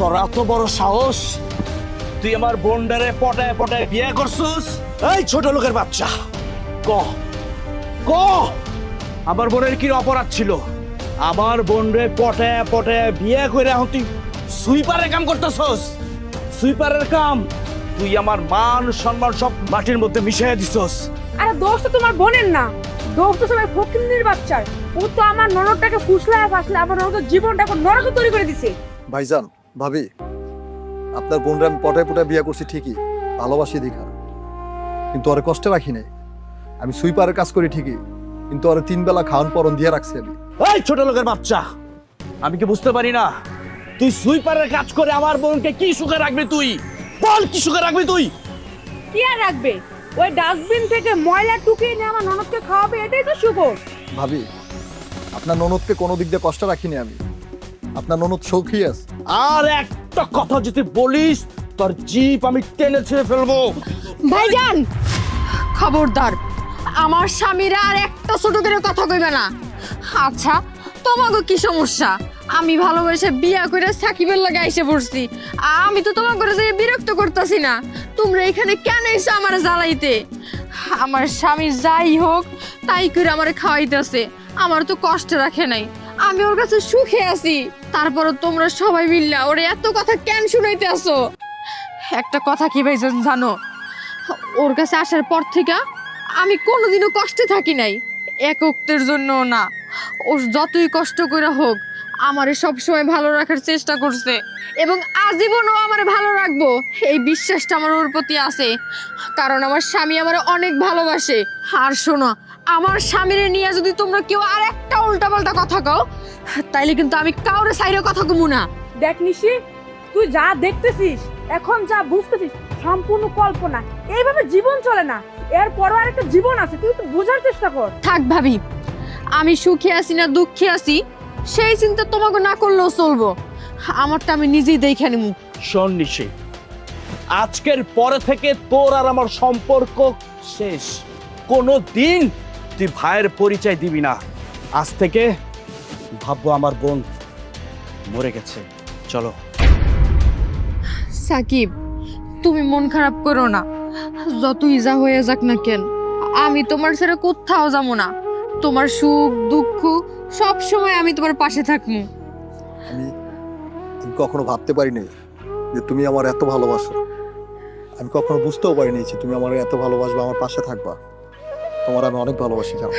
তোর এত বড় সাহস, তুই আমার বোনডারে পটায় পটায় বিয়ে করছিস? এই ছোট লোকের বাচ্চা, ক ক আমার বোনের কি অপরাধ ছিল? আমার বোনরে পটায় পটায় বিয়ে করে এখন তুই সুইপারের কাম করতেছস? সুইপারের কাম? তুই আমার মান সম্মান সব মাটির মধ্যে মিশিয়ে দিছস। আরে দোষ তো তোমার বোনের না, দোষ তো সবাই ফকিন্নির বাচ্চার। ও তো আমার ননদটাকে ফুসলায় ফাসলে আমার ননদের জীবনটা এখন নরকে তৈরি করে দিছে। ভাইজান, ভাবি, আপনার বোনরা আমি পটায় পটায় বিয়ে করছি ঠিকই, ভালোবাসি দেখা, কিন্তু ওরে কষ্টে রাখি নাই। আমি সুইপারের কাজ করি ঠিকই, কিন্তু ওরে 3 বেলা খাওয়ান পরন দিয়ে রাখছি আমি। এই ছোট লোকের বাচ্চা, আমি কি বুঝতে পারি না তুই সুইপারের কাজ করে আমার বোনকে কি সুখে রাখবি? তুই বল, কি সুখে রাখবি তুই? কি আর রাখবে? ওই ডাস্টবিন থেকে ময়লা টুকিয়ে নিয়ে আমার ননদকে খাওয়াবে, এটাই তো সুখ। ভাবি, আপনার ননদকে কোনো দিক দিয়ে কষ্ট রাখিনি আমি। আপনার ননদ সৌখী আছে। আর একটা কথা যদি বলিস তোর জিপ আমি টেনে ছেড়ে ফেলবো। ভাইজান, খবরদার, আমার স্বামীরা আর একটা ছোট করে কথা কইবে না। আচ্ছা, তোমাকে কি সমস্যা? আমি ভালোবেসে বিয়া করে সাকিবের লাগে আইসে পড়ছি। আমি তো তোমাকে করে যে বিরক্ত করতেছি না। তোমরা এখানে কেন এসে আমার জ্বালাইতে? আমার স্বামী যাই হোক তাই করে আমারে খাওয়াইতেছে, আমার তো কষ্ট রাখে নাই। আমি ওর কাছে সুখে আছি, তারপরে তোমরা সবাই মিললা ওরে এত কথা কেন শুনাইতে আসো? একটা কথা কি ভাইজান জানো, ওর কাছে আসার পর থেকে আমি কোনোদিনও কষ্টে থাকি নাই, একত্বের জন্য না। ও যতই কষ্ট করে হোক আমারে সবসময় ভালো রাখার চেষ্টা করছে, এবং আজীবনও আমারে ভালো রাখবো এই বিশ্বাসটা আমার ওর প্রতি আছে, কারণ আমার স্বামী আমার অনেক ভালোবাসে। আর শোনো, আমার স্বামীরে নিয়ে যদি তোমরা কেউ আর একটা উল্টাপাল্টা কথা কও, তাইলে কিন্তু আমি কাউরে সাইরে কথা কমু না। দেখ নিশি, তুই যা দেখতেছিস, এখন যা বুঝতেছিস, সম্পূর্ণ কল্পনা। এইভাবে জীবন চলে না, এরপরও আরেকটা জীবন আছে, তুই তো বোঝার চেষ্টা কর। থাক ভাবি, আমি সুখে আছি না দুঃখে আছি সেই চিন্তা তোমাকে না করলেও চলবো। আমারটা আমি নিজেই দেখে নিব। শোন নিশি, আজকের পরে থেকে তোর আর আমার সম্পর্ক শেষ। কোনো দিন তুই ভাইয়ের পরিচয় দিবি না। আজ থেকে ভাববো আমার বোন মরে গেছে। চলো। সাকিব, তুমি মন খারাপ করো না, যতই যা হয়ে যাক না কেন আমি তোমার ছেড়ে কোথাও যাবো না। তোমার সুখ দুঃখ সব সময় আমি তোমার পাশে থাকবো। আমি কখনো ভাবতে পারিনি যে তুমি আমার এত ভালোবাসো। আমি কখনো বুঝতেও পারিনি যে তুমি আমার এত ভালোবাসবা, আমার পাশে থাকবা। তোমার আমি অনেক ভালোবাসি জানো।